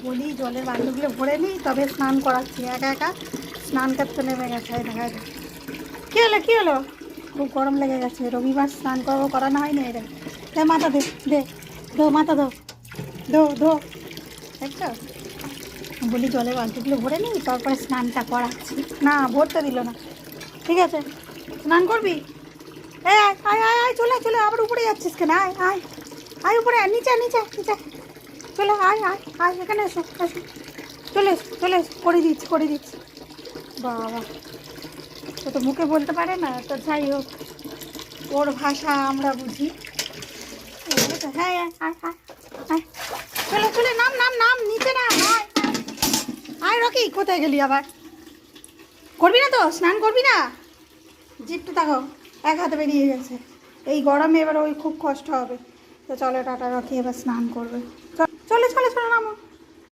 বলি জলের বালতিগুলো ভরে নিই, তবে স্নান করাচ্ছি। একা একা স্নান করতে নেমে গেছে। দেখা কী হলো কী হলো? খুব গরম লেগে গেছে। রবিবার স্নান করবো, করানো হয়নি। এটা দে মাথা, দে দে, ধো মাথা, ধো ধো ধো। দেখছো, বলি জলের বালতিগুলো ভরে নিই, তারপরে স্নানটা করাচ্ছি। না, ভরতে দিল না। ঠিক আছে, স্নান করবি? আয় আয় আয় আয়, চলে চলে, আবার উপরে যাচ্ছিস কেন? আয় আয় আয়, উপরে আয়, নিচে নিচে নিচে চলে আয় আয় আয়, এখানে এসো এসো, চলে এসো চলে এসো, করে দিচ্ছি করে দিচ্ছি। বাবা, ও তো মুখে বলতে পারে না, তো যাই হোক, ওর ভাষা আমরা বুঝি। হ্যাঁ আয় আয় আয় আয়, চলে চলে, নাম নাম নাম, নিচে নাম, আয় আয়। রকি, কোথায় গেলি আবার? করবি না তো, স্নান করবি না? জিপটু দেখো, এক হাতে বেরিয়ে গেছে। এই গরমে এবার ওই খুব কষ্ট হবে। তো চলো টাটা, রকি এবার স্নান করবে। চলে চলে চলে, নামো।